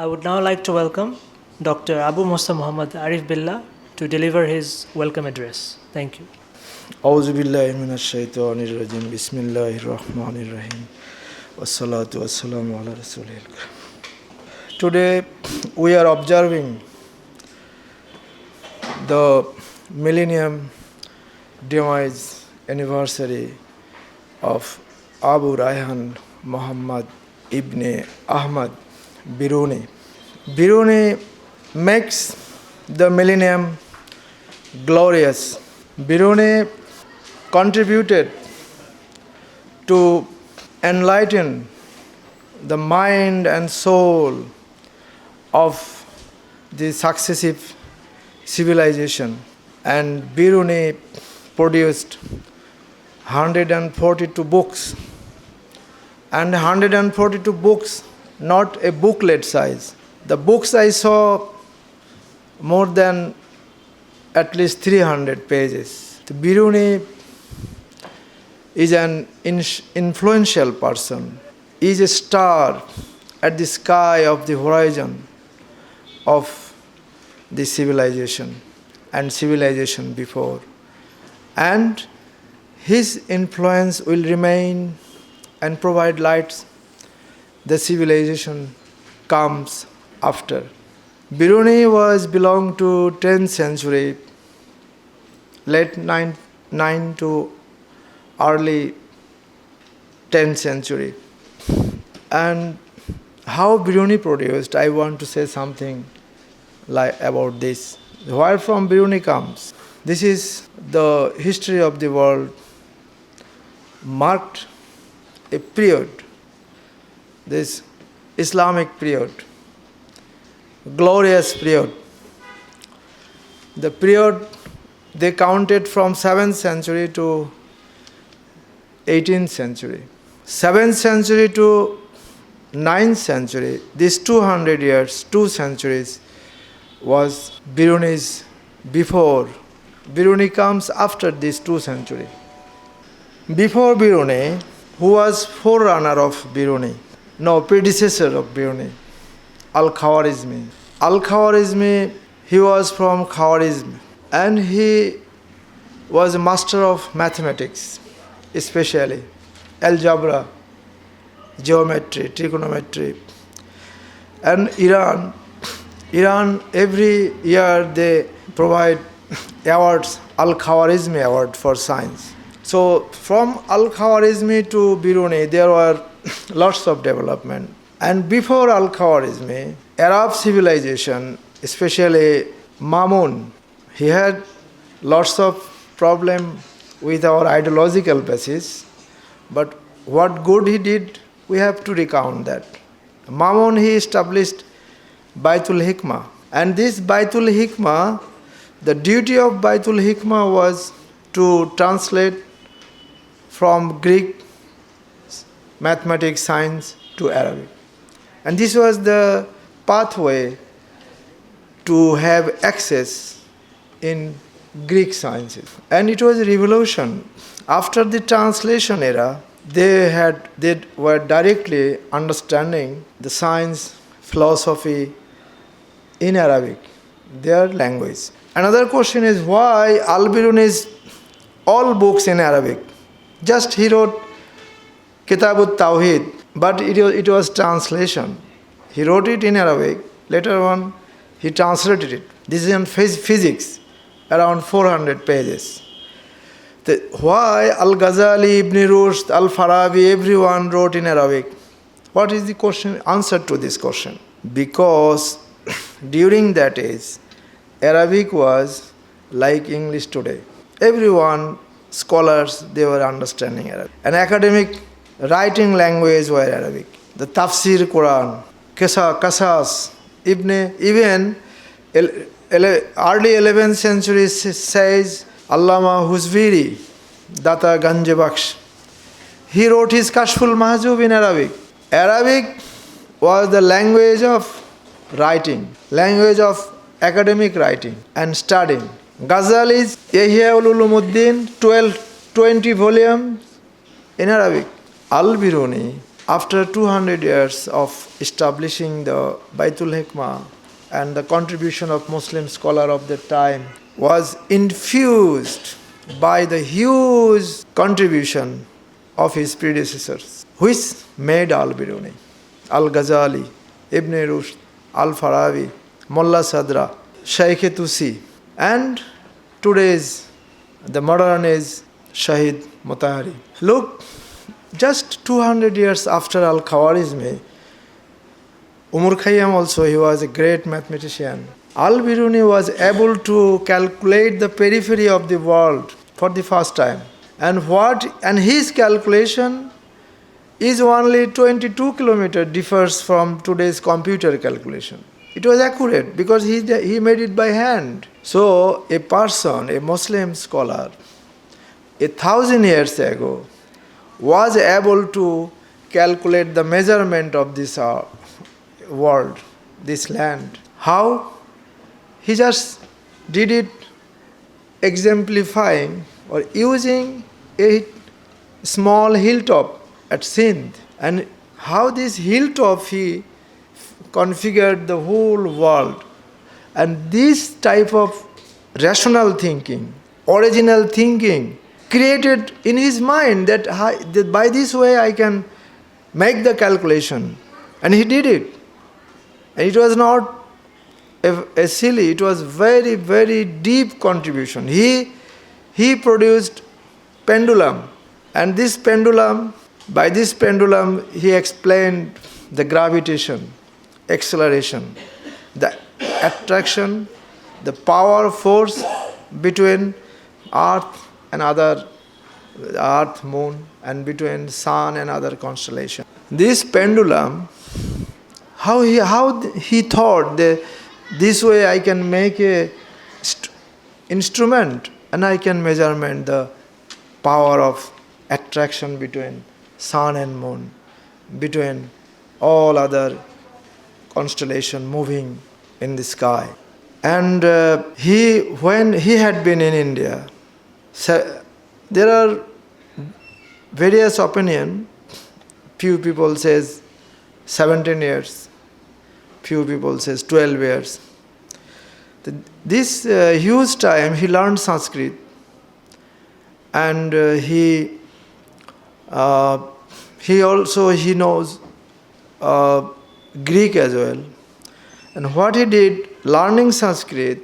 I would now like to welcome Dr. Abu Musa Muhammad Arif Billah to deliver his welcome address. Thank you. أعوذ بالله من الشيطان الرجيم بسم الله الرحمن الرحيم والصلاة والسلام على رسول الله. Today we are observing the Millennium Demise anniversary of Abu Rayhan Muhammad ibn Ahmad Biruni. Biruni makes the millennium glorious. Biruni contributed to enlighten the mind and soul of the successive civilization, and Biruni produced 142 books, and 142 books, not a booklet size. The books I saw more than at least 300 pages. The Biruni is an influential person, is a star at the sky of the horizon of the civilization and civilization before. And his influence will remain and provide lights. The civilization comes after. Biruni belonged to 10th century, late 9 to early 10th century. And how Biruni produced, I want to say something about this. Where from Biruni comes? This is the history of the world, marked a period, this Islamic period, glorious period. The period they counted from 7th century to 18th century. 7th century to 9th century, these 200 years, 2 centuries, was Biruni's before. Biruni comes after these 2 centuries. Before Biruni, who was forerunner of Biruni? No, predecessor of Biruni, Al-Khwarizmi. Al-Khwarizmi, he was from Khwarizm, and he was a master of mathematics, especially algebra, geometry, trigonometry. And Iran, every year they provide awards, Al-Khwarizmi Award for science. So from Al-Khwarizmi to Biruni, there were lots of development. And before Al-Khwarizmi, Arab civilization, especially Mamun, he had lots of problem with our ideological basis. But what good he did, we have to recount that. Mamun, he established Baitul Hikmah. And this Baitul Hikmah, the duty of Baitul Hikmah was to translate from Greek mathematics, science to Arabic. And this was the pathway to have access in Greek sciences. And it was a revolution. After the translation era, they were directly understanding the science, philosophy in Arabic, their language. Another question is why Al-Biruni's all books in Arabic? Just he wrote Kitabut Tawhid, but it was translation. He wrote it in Arabic. Later on, he translated it. This is in physics, around 400 pages. Why Al-Ghazali, Ibn Rushd, Al-Farabi, everyone wrote in Arabic? What is the question? Answer to this question. Because during that age, Arabic was like English today. Everyone, scholars, they were understanding Arabic. An academic writing language were Arabic. The Tafsir Quran, Qasas, even early 11th century says Allama Huzviri, Data Ganje Baksh. He wrote his Kashful Mahjub in Arabic. Arabic was the language of writing, language of academic writing and studying. Ghazali's Ihya Ulumuddin, 20 volumes in Arabic. Al-Biruni after 200 years of establishing the Baitul Hikmah and the contribution of Muslim scholar of the time was infused by the huge contribution of his predecessors, which made Al-Biruni, Al-Ghazali, Ibn Rushd, Al-Farabi, Mullah Sadra, Shaykh Tusi, and today's, the modern age, Shahid Mutahari. Look, just 200 years after Al-Khawarizmi, Umar Khayyam also, he was a great mathematician. Al-Biruni was able to calculate the periphery of the world for the first time. And his calculation is only 22 kilometers differs from today's computer calculation. It was accurate because he made it by hand. So a person, a Muslim scholar, 1,000 years ago, was able to calculate the measurement of this world, this land. How? He just did it exemplifying or using a small hilltop at Sindh. And how this hilltop he configured the whole world. And this type of rational thinking, original thinking, created in his mind that by this way I can make the calculation. And he did it. And it was not a silly, it was very, very deep contribution. He produced pendulum. And this pendulum, by this pendulum, he explained the gravitation, acceleration, the attraction, the power force between Earth and Earth, Moon, and between Sun and other constellations. This pendulum, how he thought that this way I can make a instrument and I can measurement the power of attraction between Sun and Moon, between all other constellation moving in the sky. And when he had been in India, there are various opinions. Few people says 17 years, few people says 12 years. This huge time he learned Sanskrit, and he knows Greek as well. And what he did, learning Sanskrit,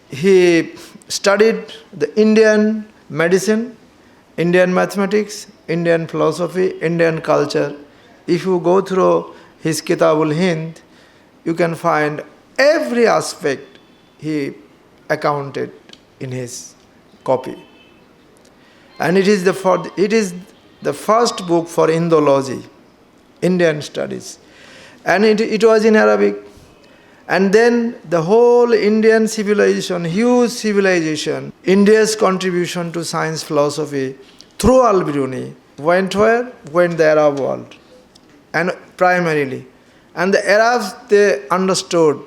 he studied the Indian medicine, Indian mathematics, Indian philosophy, Indian culture. If you go through his Kitabul Hind, you can find every aspect he accounted in his copy. And it is the first book for Indology, Indian studies. And it was in Arabic. And then the whole Indian civilization, huge civilization, India's contribution to science philosophy through Al-Biruni went where? Went the Arab world. And primarily. And the Arabs, they understood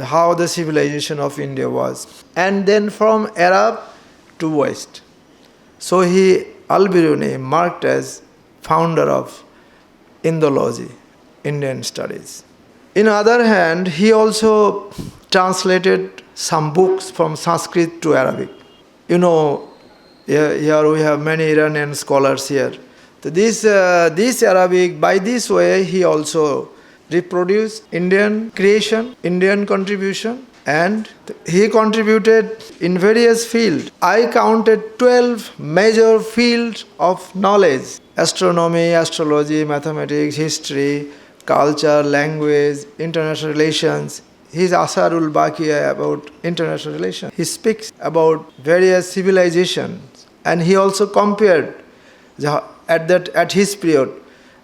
how the civilization of India was. And then from Arab to West. So Al-Biruni marked as founder of Indology, Indian studies. In other hand, he also translated some books from Sanskrit to Arabic. You know, here we have many Iranian scholars here. So this Arabic, by this way, he also reproduced Indian creation, Indian contribution, and he contributed in various fields. I counted 12 major fields of knowledge: astronomy, astrology, mathematics, history, culture, language, international relations. His Asarul Baqiya about international relations. He speaks about various civilizations, and he also compared at his period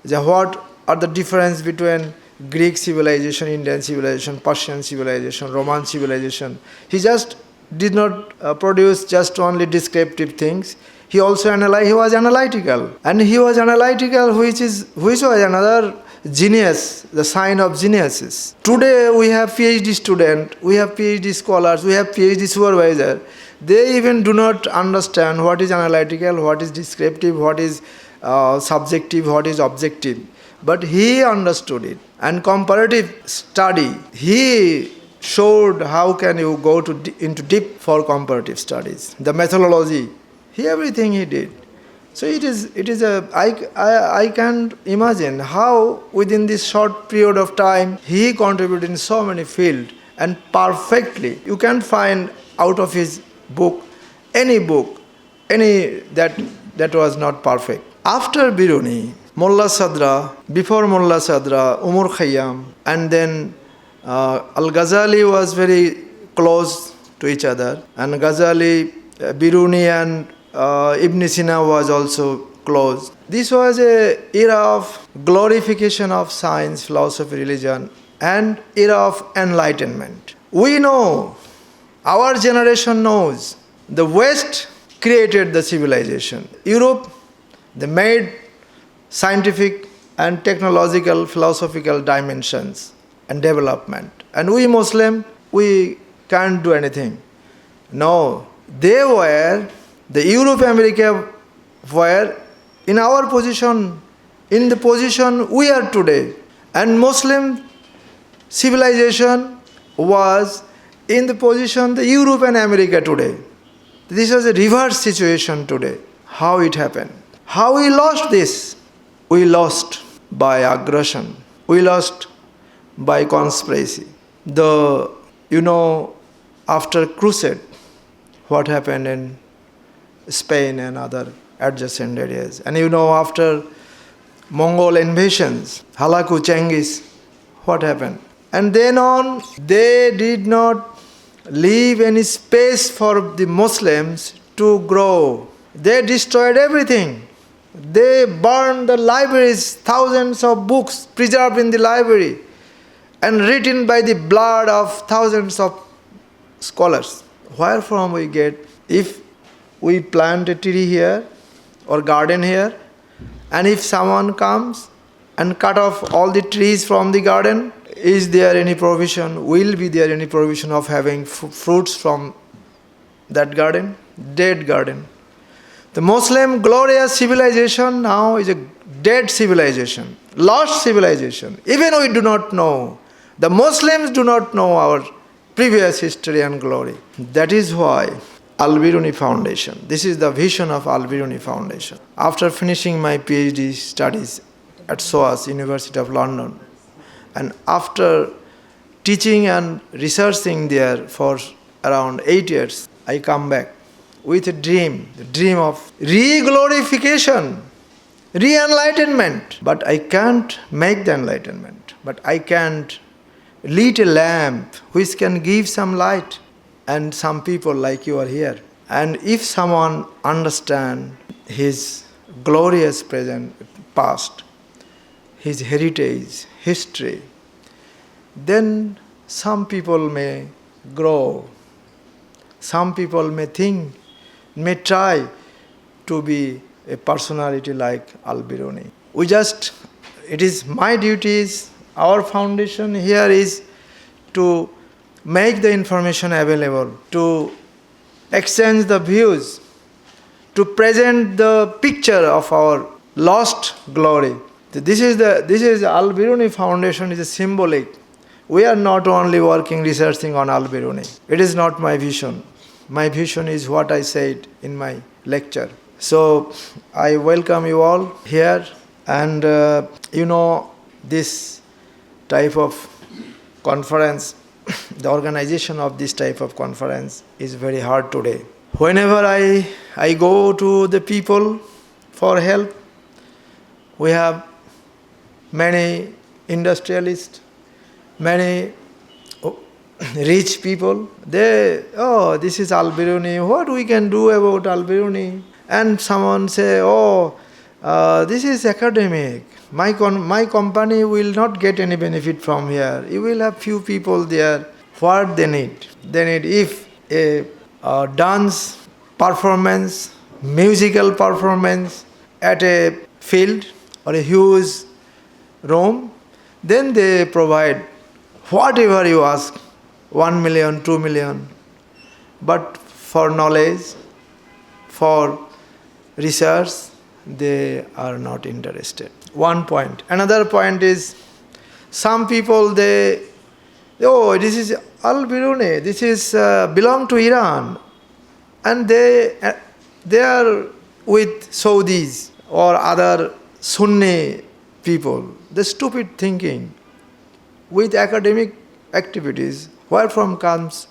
what are the difference between Greek civilization, Indian civilization, Persian civilization, Roman civilization. He just did not produce just only descriptive things. He also he was analytical, and he was analytical, which was another genius, the sign of geniuses. Today we have PhD students, we have PhD scholars, we have PhD supervisor. They even do not understand what is analytical, what is descriptive, what is subjective, what is objective. but he understood it. And comparative study, he showed how can you go into deep for comparative studies. The methodology, everything he did. So I can't imagine how within this short period of time he contributed in so many fields and perfectly. You can find out of his book any that was not perfect. After Biruni, Mullah Sadra, before Mullah Sadra, Umar Khayyam, and then Al-Ghazali was very close to each other. And Ghazali, Biruni and Ibn Sina was also close. This was an era of glorification of science, philosophy, religion, and era of enlightenment. We know, our generation knows, the West created the civilization. Europe, they made scientific and technological, philosophical dimensions and development. And we Muslim, we can't do anything. No, the Europe, America were in our position, in the position we are today. And Muslim civilization was in the position the Europe and America today. This is a reverse situation today. How it happened? How we lost this? We lost by aggression. We lost by conspiracy. After crusade, what happened in Spain and other adjacent areas. And after Mongol invasions, Halaku Chengiz, what happened? And then on, they did not leave any space for the Muslims to grow. They destroyed everything. They burned the libraries, thousands of books preserved in the library and written by the blood of thousands of scholars. Where from we get? If we plant a tree here or garden here, and if someone comes and cut off all the trees from the garden, is there any provision? Will be there any provision of having fruits from that garden? Dead garden. The Muslim glorious civilization now is a dead civilization, lost civilization. Even we do not know. The Muslims do not know our previous history and glory. That is why Al-Biruni Foundation, this is the vision of Al-Biruni Foundation. After finishing my PhD studies at SOAS, University of London, and after teaching and researching there for around 8 years, I come back with a dream, the dream of re-glorification, re-enlightenment. But I can't make the enlightenment. But I can't lit a lamp which can give some light. And some people like you are here. And if someone understand his glorious present, past, his heritage, history, then some people may grow. Some people may think, may try to be a personality like Al-Biruni. It is my duties, our foundation here is to make the information available, to exchange the views, to present the picture of our lost glory. This is Al-Biruni Foundation is a symbolic. We are not only working, researching on Al-Biruni. It is not my vision. My vision is what I said in my lecture. So I welcome you all here, and this type of conference, the organization of this type of conference is very hard today. Whenever I go to the people for help, we have many industrialists, many rich people. This is Al-Biruni, what we can do about Al-Biruni? And someone say, this is academic. My company will not get any benefit from here. You will have few people there. What they need? They need, if a dance performance, musical performance at a field or a huge room, then they provide whatever you ask, 1 million, 2 million. But for knowledge, for research, they are not interested. One point. Another point is, some people this is Al-Biruni, this is belong to Iran, and they are with Saudis or other Sunni people. The stupid thinking with academic activities. Where from comes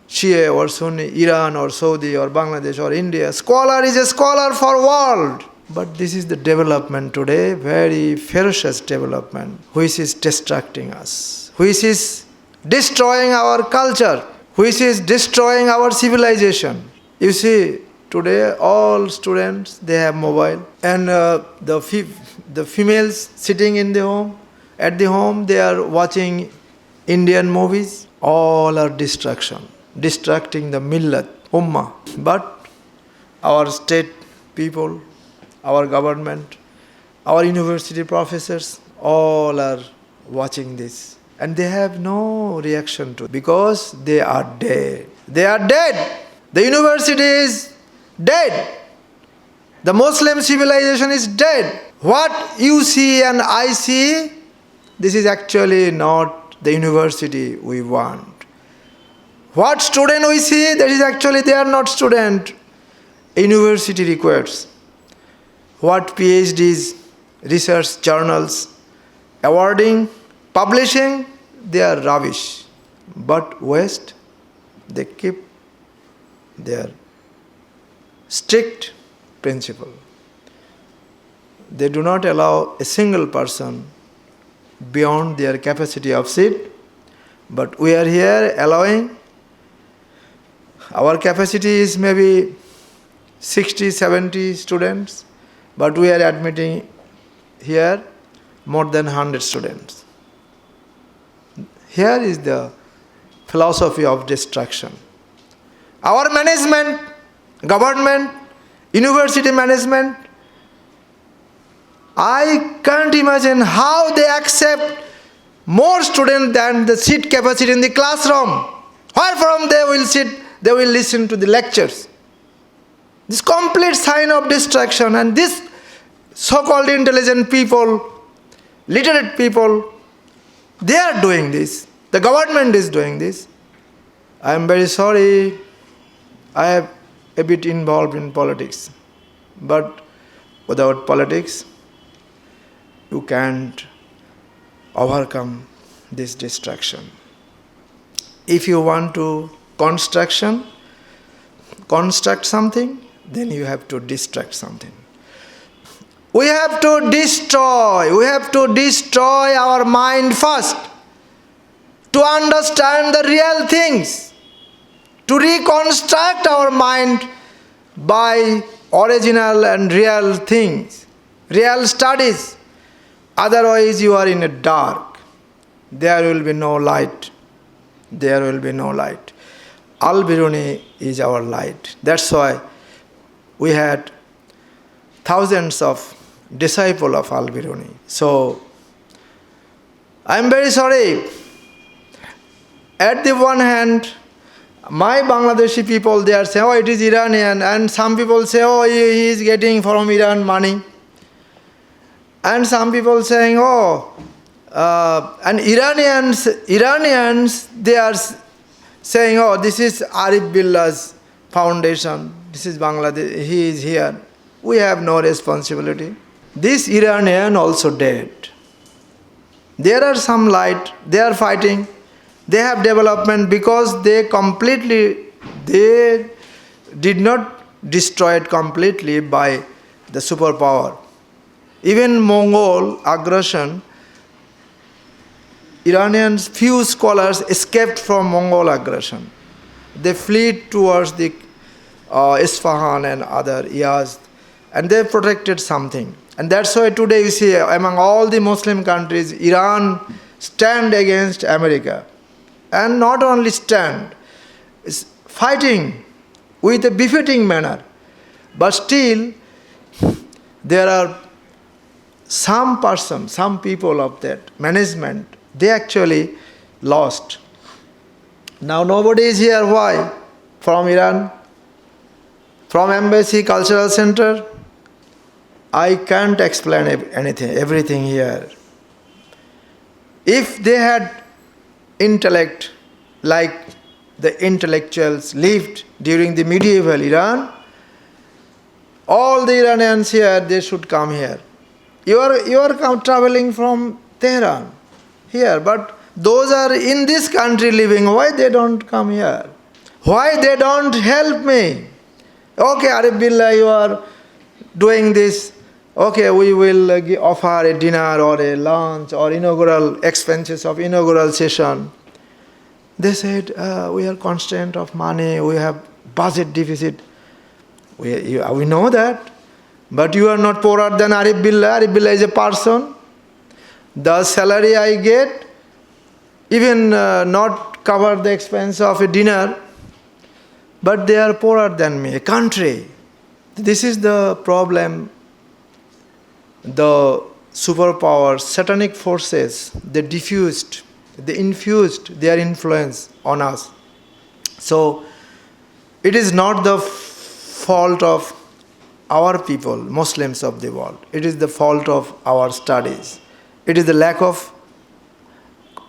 Shia or Sunni, Iran or Saudi or Bangladesh or India? Scholar is a scholar for world. But this is the development today, very ferocious development, which is distracting us, which is destroying our culture, which is destroying our civilization. You see, today all students, they have mobile, and the females sitting in the home, at the home they are watching Indian movies. All are distracting the millat, ummah. But our state people, our government, our university professors, all are watching this. And they have no reaction to it because they are dead. They are dead. The university is dead. The Muslim civilization is dead. What you see and I see, this is actually not the university we want. What student we see, that is actually they are not student. A university requires. What PhDs, research journals, awarding, publishing, they are rubbish. But West, they keep their strict principle. They do not allow a single person beyond their capacity of seat. But we are here allowing. Our capacity is maybe 60, 70 students. But we are admitting here more than 100 students. Here is the philosophy of destruction. Our management, government, university management, I can't imagine how they accept more students than the seat capacity in the classroom. Where from they will sit, they will listen to the lectures. This complete sign of distraction, and this so-called intelligent people, literate people, they are doing this. The government is doing this. I am very sorry, I am a bit involved in politics. But without politics, you can't overcome this distraction. If you want to construct something, then you have to distract something. We have to destroy our mind first to understand the real things, to reconstruct our mind by original and real things, real studies. Otherwise you are in a dark. There will be no light. There will be no light. Al-Biruni is our light. That's why we had thousands of disciples of Al-Biruni. So, I am very sorry. At the one hand, my Bangladeshi people, they are saying, oh, it is Iranian. And some people say, oh, he is getting from Iran money. And some people saying, and Iranians, they are saying, oh, this is Arif Billah's foundation. This is Bangladesh. He is here. We have no responsibility. This Iranian also dead. There are some light. They are fighting. They have development because they did not destroy it completely by the superpower. Even Mongol aggression, Iranians, few scholars escaped from Mongol aggression. They fled towards the Isfahan and other Yazd, and they protected something. And that's why today you see among all the Muslim countries, Iran stand against America. And not only stand, is fighting with a befitting manner. But still, there are some people of that management, they actually lost. Now nobody is here. Why? From Iran, from embassy, cultural center, I can't explain everything here. If they had intellect like the intellectuals lived during the medieval Iran, all the Iranians here, they should come here. You are traveling from Tehran here, but those are in this country living, why they don't come here? Why they don't help me? Okay, Arif Billah, you are doing this. Okay, we will offer a dinner or a lunch or inaugural expenses of inaugural session. They said, we are constrained of money, we have budget deficit. We know that. But you are not poorer than Arif Billah. Arif Billah is a person. The salary I get, even not cover the expense of a dinner, but they are poorer than me, a country. This is the problem. The superpowers, satanic forces, they infused their influence on us. So, it is not the fault of our people, Muslims of the world. It is the fault of our studies. It is the lack of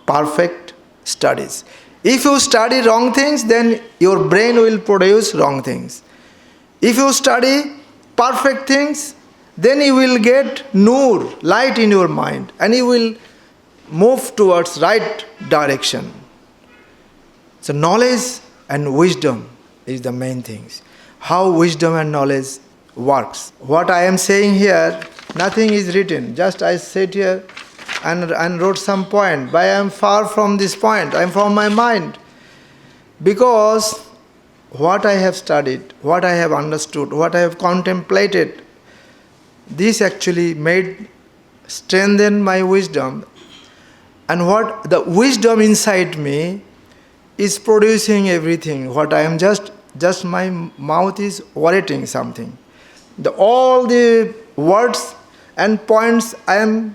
perfect studies. If you study wrong things, then your brain will produce wrong things. If you study perfect things, then you will get nur, light in your mind, and you will move towards right direction. So knowledge and wisdom is the main things. How wisdom and knowledge works. What I am saying here, nothing is written. Just I sat here and wrote some point. But I am far from this point. I am from my mind. Because what I have studied, what I have understood, what I have contemplated, this actually strengthened my wisdom. And what the wisdom inside me is producing everything. What I am just my mouth is orating something. All the words and points I am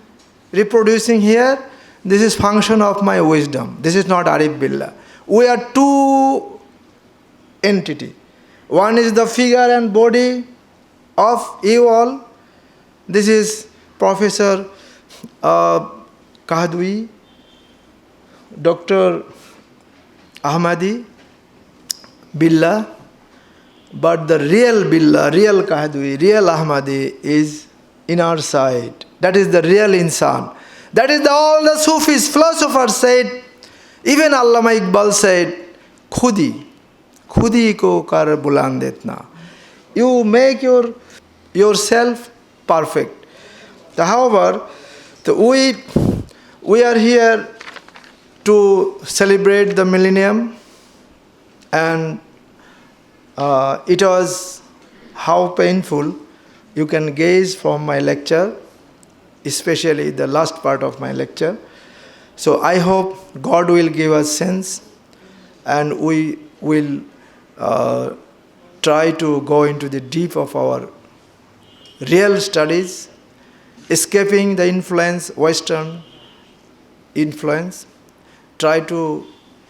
reproducing here, this is function of my wisdom. This is not Arif Billah. We are two entities. One is the figure and body of you all. This is Professor Kahdwi, Dr. Ahmadi, Billah, but the real Billah, real Kahdwi, real Ahmadi is in our side. That is the real insan. That is all the Sufis, philosophers said, even Allama Iqbal said, Khudi ko kar buland etna. You make yourself perfect. However, we are here to celebrate the millennium, and it was how painful. You can gaze from my lecture, especially the last part of my lecture. So I hope God will give us sense, and we will try to go into the deep of our real studies, escaping the influence, Western influence, try to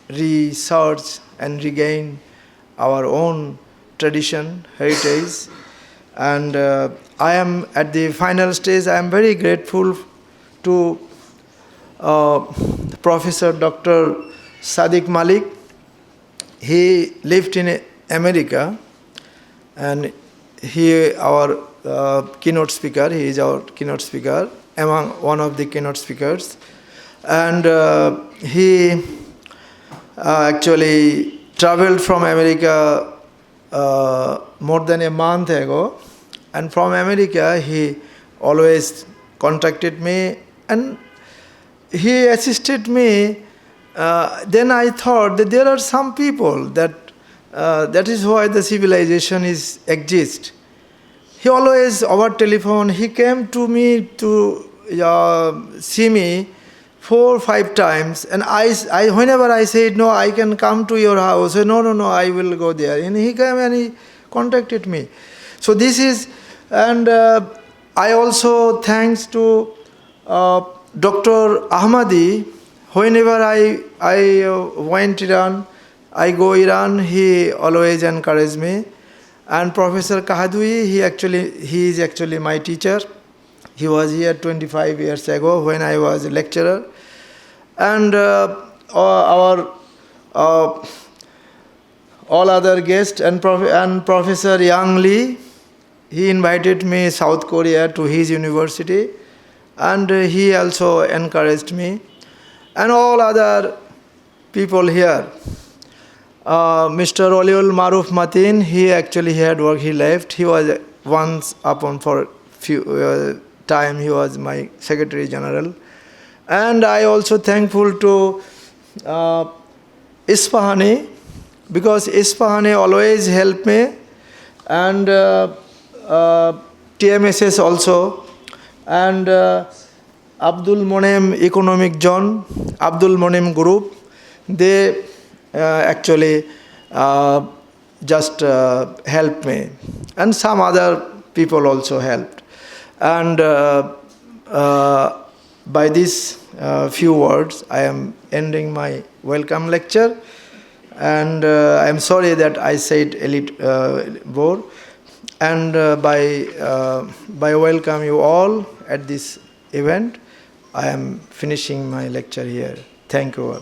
research and regain our own tradition, heritage. And I am at the final stage. I am very grateful to Professor Dr. Sadiq Malik. He lived in America, and he our keynote speaker. He is our keynote speaker, among one of the keynote speakers. And he actually traveled from America more than a month ago, and from America he always contacted me and he assisted me. Then I thought that there are some people that is why the civilization exists. He always over telephone. He came to me to see me 4 or 5 times, and I whenever I said no, I can come to your house. No, I will go there. And he came and he contacted me. So this is, and I also thanks to Dr. Ahmadi. Whenever I went Iran, I go Iran, he always encouraged me. And Professor Kahadui, he is actually my teacher. He was here 25 years ago when I was a lecturer. And our all other guests and Professor Yang Lee, he invited me South Korea to his university, and he also encouraged me. And all other people here. Mr. Oliul Maruf Matin, he had work, he left. He was once upon for few time, he was my Secretary General. And I also thankful to Isfahani, because Isfahani always help me, and TMSS also, and Abdul Monem Economic Zone, Abdul Monem Group, they actually just helped me, and some other people also helped. And by these few words, I am ending my welcome lecture, and I am sorry that I said a little more. And by welcome you all at this event, I am finishing my lecture here. Thank you all.